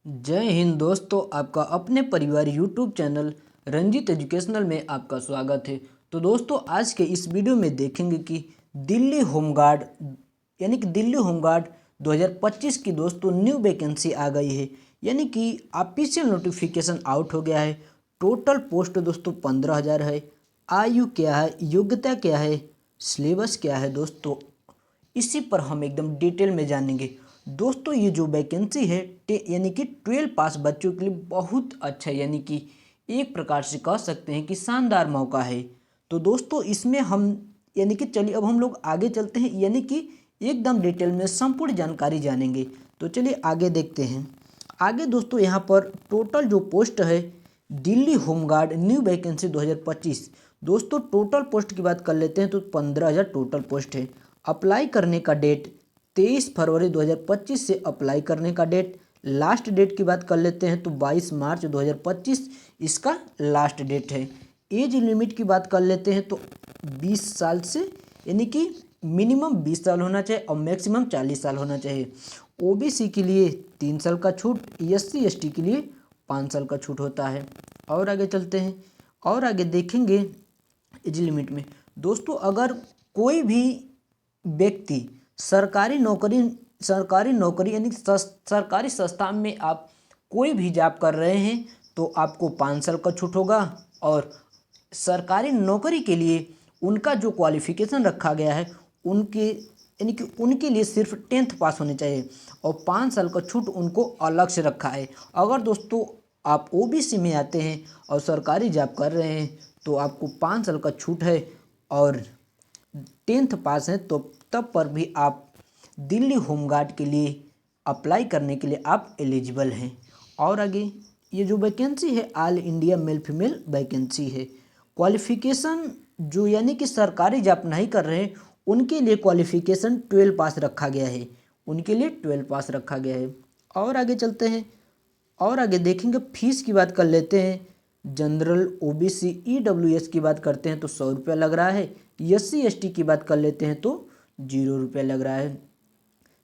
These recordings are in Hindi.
जय हिंद दोस्तों, आपका अपने परिवार यूट्यूब चैनल रंजीत एजुकेशनल में आपका स्वागत है। तो दोस्तों, आज के इस वीडियो में देखेंगे कि दिल्ली होमगार्ड दिल्ली होमगार्ड 2025 की दोस्तों न्यू वैकेंसी आ गई है। यानी कि ऑफिशियल नोटिफिकेशन आउट हो गया है। टोटल पोस्ट दोस्तों 15,000 है। आयु क्या है, योग्यता क्या है, सिलेबस क्या है दोस्तों, इसी पर हम एकदम डिटेल में जानेंगे। दोस्तों, ये जो वैकेंसी है यानी कि 12 पास बच्चों के लिए बहुत अच्छा है। यानी कि एक प्रकार से कह सकते हैं कि शानदार मौका है। तो दोस्तों, इसमें हम चलिए अब हम लोग आगे चलते हैं, यानी कि एकदम डिटेल में संपूर्ण जानकारी जानेंगे। तो चलिए आगे देखते हैं। आगे दोस्तों, यहाँ पर टोटल जो पोस्ट है दिल्ली होमगार्ड न्यू वैकेंसी 2025। दोस्तों, टोटल पोस्ट की बात कर लेते हैं तो 15,000 टोटल पोस्ट है। अप्लाई करने का डेट 23 फरवरी 2025 से अप्लाई करने का डेट। लास्ट डेट की बात कर लेते हैं तो 22 मार्च 2025 इसका लास्ट डेट है। एज लिमिट की बात कर लेते हैं तो 20 साल से, यानी कि मिनिमम 20 साल होना चाहिए और मैक्सिमम 40 साल होना चाहिए। ओबीसी के लिए 3 साल का छूट, एससी एसटी के लिए 5 साल का छूट होता है। और आगे चलते हैं और आगे देखेंगे एज लिमिट में। दोस्तों, अगर कोई भी व्यक्ति सरकारी नौकरी यानी सरकारी संस्था में आप कोई भी जॉब कर रहे हैं तो आपको 5 साल का छूट होगा। और सरकारी नौकरी के लिए उनका जो क्वालिफिकेशन रखा गया है उनके लिए सिर्फ 10th पास होने चाहिए और 5 साल का छूट उनको अलग से रखा है। अगर दोस्तों आप ओबीसी में आते हैं और सरकारी जॉब कर रहे हैं तो आपको 5 साल का छूट है और 10th पास है तो तब पर भी आप दिल्ली होमगार्ड के लिए अप्लाई करने के लिए आप एलिजिबल हैं। और आगे ये जो वैकेंसी है all India male female vacancy है। क्वालिफिकेशन जो यानी कि सरकारी जॉब नहीं कर रहे हैं उनके लिए क्वालिफिकेशन 12 पास रखा गया है। उनके लिए 12 पास रखा गया है। और आगे चलते हैं और आगे देखेंगे। फीस की बात कर लेते हैं। जनरल ओबीसी ईडब्ल्यूएस की बात करते हैं तो 100 रुपया लग रहा है। एससी एसटी की बात कर लेते हैं तो 0 रुपया लग रहा है।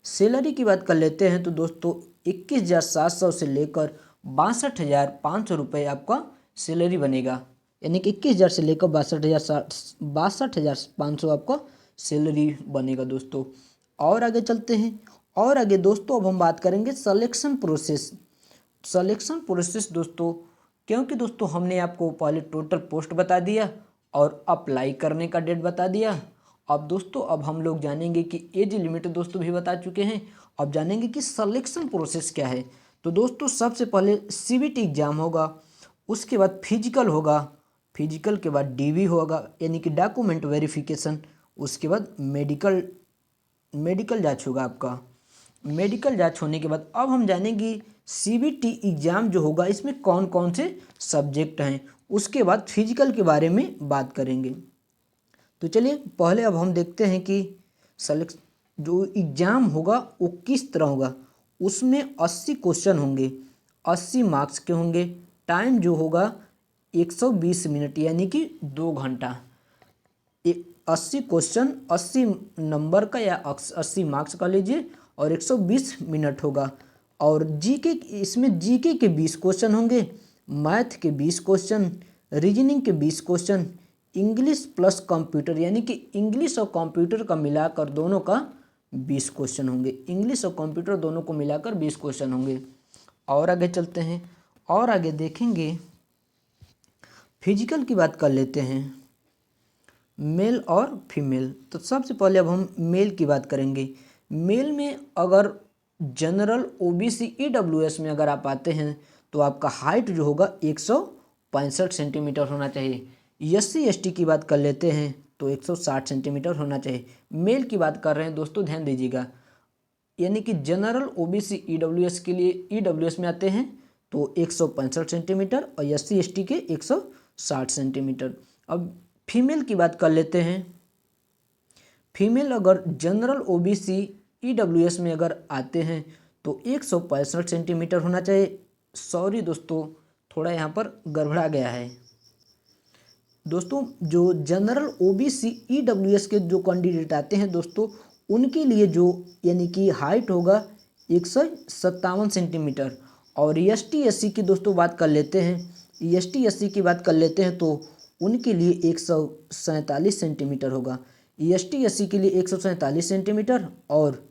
सैलरी की बात कर लेते हैं तो दोस्तों 21,700 से लेकर 62,500 रुपये आपका सैलरी बनेगा। यानी कि 21,000 से लेकर 62,500 आपका सैलरी बनेगा दोस्तों। और आगे चलते हैं और आगे दोस्तों अब हम बात करेंगे सिलेक्शन प्रोसेस दोस्तों, क्योंकि दोस्तों हमने आपको पहले टोटल पोस्ट बता दिया और अप्लाई करने का डेट बता दिया। अब दोस्तों अब हम लोग जानेंगे कि एज लिमिट दोस्तों भी बता चुके हैं। अब जानेंगे कि सिलेक्शन प्रोसेस क्या है। तो दोस्तों सबसे पहले सीबीटी एग्जाम होगा, उसके बाद फिजिकल होगा, फिजिकल के बाद डीवी होगा यानी कि डॉक्यूमेंट वेरिफिकेशन, उसके बाद मेडिकल जांच होगा आपका। मेडिकल जांच होने के बाद अब हम जानेंगे सीबीटी एग्ज़ाम जो होगा इसमें कौन कौन से सब्जेक्ट हैं। उसके बाद फिजिकल के बारे में बात करेंगे। तो चलिए पहले अब हम देखते हैं कि जो एग्ज़ाम होगा वो किस तरह होगा। उसमें 80 क्वेश्चन होंगे, 80 मार्क्स के होंगे। टाइम जो होगा 120 मिनट यानी कि 2 घंटा। 80 क्वेश्चन 80 नंबर का या 80 मार्क्स का लीजिए और 120 मिनट होगा। और जीके इसमें जीके के 20 क्वेश्चन होंगे, मैथ के 20 क्वेश्चन, रीजनिंग के 20 क्वेश्चन, इंग्लिश प्लस कंप्यूटर यानी कि इंग्लिश और कंप्यूटर का मिलाकर दोनों का 20 क्वेश्चन होंगे। इंग्लिश और कंप्यूटर दोनों को मिलाकर 20 क्वेश्चन होंगे। और आगे चलते हैं और आगे देखेंगे। फिजिकल की बात कर लेते हैं, मेल और फीमेल। तो सबसे पहले अब हम मेल की बात करेंगे। मेल में अगर जनरल ओबीसी ईडब्ल्यूएस में अगर आप आते हैं तो आपका हाइट जो होगा 165 सेंटीमीटर होना चाहिए। एससी एसटी की बात कर लेते हैं तो 160 सेंटीमीटर होना चाहिए। मेल की बात कर रहे हैं दोस्तों, ध्यान दीजिएगा। यानी कि जनरल ओबीसी ईडब्ल्यूएस के लिए ईडब्ल्यूएस में आते हैं तो 165 सेंटीमीटर और एससी एसटी के 160 सेंटीमीटर। अब फीमेल की बात कर लेते हैं। फीमेल अगर जनरल ओबीसी ईडब्ल्यूएस में अगर आते हैं तो 165 सेंटीमीटर होना चाहिए। सॉरी दोस्तों, थोड़ा यहाँ पर गड़बड़ा गया है। दोस्तों जो जनरल ओबीसी ईडब्ल्यूएस के जो कैंडिडेट आते हैं दोस्तों उनके लिए जो यानी कि हाइट होगा 157 सेंटीमीटर और एस टी एस सी की दोस्तों बात कर लेते हैं। एस टी एस सी की बात कर लेते हैं तो उनके लिए 147 सेंटीमीटर होगा। एस टी एस सी के लिए 147 सेंटीमीटर और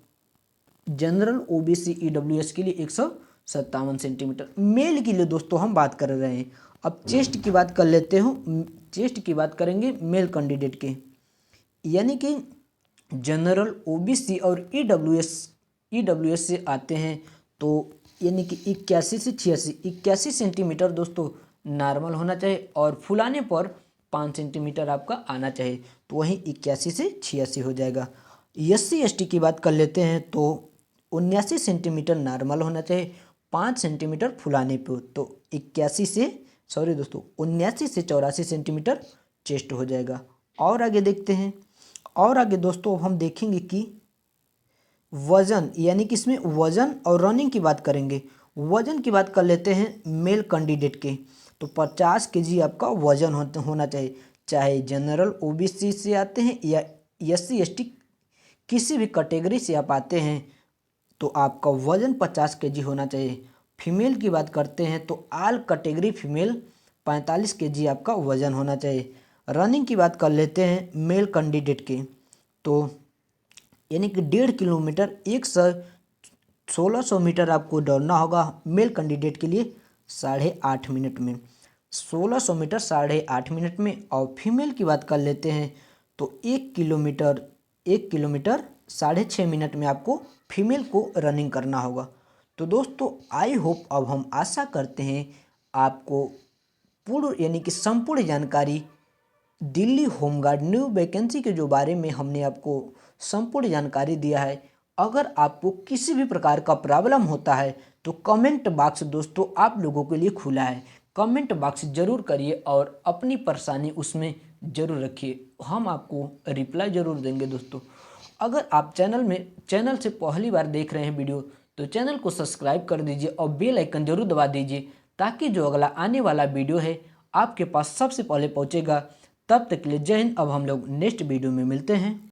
जनरल ओबीसी ईडब्ल्यूएस के लिए 157 सेंटीमीटर। मेल के लिए दोस्तों हम बात कर रहे हैं। अब चेस्ट की बात कर लेते हो। चेस्ट की बात करेंगे मेल कैंडिडेट के, यानी कि जनरल ओबीसी और ईडब्ल्यूएस से आते हैं तो यानी कि 81 से 81 सेंटीमीटर दोस्तों नॉर्मल होना चाहिए और फुलाने पर 5 सेंटीमीटर आपका आना चाहिए, तो वहीं 81 से 86 हो जाएगा। SC ST की बात कर लेते हैं तो 79 सेंटीमीटर नॉर्मल होना चाहिए, 5 सेंटीमीटर फुलाने पे, तो 79 से 84 सेंटीमीटर चेस्ट हो जाएगा। और आगे देखते हैं। और आगे दोस्तों हम देखेंगे कि वज़न, यानी कि इसमें वज़न और रनिंग की बात करेंगे। वज़न की बात कर लेते हैं मेल कैंडिडेट के, तो 50 केजी आपका वज़न होना चाहिए, चाहे जनरल ओबीसी से आते हैं या SC ST किसी भी कैटेगरी से आप आते हैं तो आपका वज़न 50 केजी होना चाहिए। फीमेल की बात करते हैं तो ऑल कैटेगरी फीमेल 45 केजी आपका वज़न होना चाहिए। रनिंग की बात कर लेते हैं मेल कैंडिडेट के, तो यानी कि 1.5 किलोमीटर 1600 मीटर आपको दौड़ना होगा मेल कैंडिडेट के लिए 8.5 मिनट में, 1600 मीटर 8.5 मिनट में। और फीमेल की बात कर लेते हैं तो 1 किलोमीटर 6.5 मिनट में आपको फीमेल को रनिंग करना होगा। तो दोस्तों आई होप, अब हम आशा करते हैं आपको पूर्ण यानी कि संपूर्ण जानकारी दिल्ली होमगार्ड न्यू वैकेंसी के जो बारे में हमने आपको संपूर्ण जानकारी दिया है। अगर आपको किसी भी प्रकार का प्रॉब्लम होता है तो कमेंट बॉक्स दोस्तों आप लोगों के लिए खुला है, कमेंट बॉक्स जरूर करिए और अपनी परेशानी उसमें ज़रूर रखिए, हम आपको रिप्लाई ज़रूर देंगे दोस्तों। अगर आप चैनल से पहली बार देख रहे हैं वीडियो तो चैनल को सब्सक्राइब कर दीजिए और बेल आइकन जरूर दबा दीजिए, ताकि जो अगला आने वाला वीडियो है आपके पास सबसे पहले पहुंचेगा। तब तक के लिए जय हिंद। अब हम लोग नेक्स्ट वीडियो में मिलते हैं।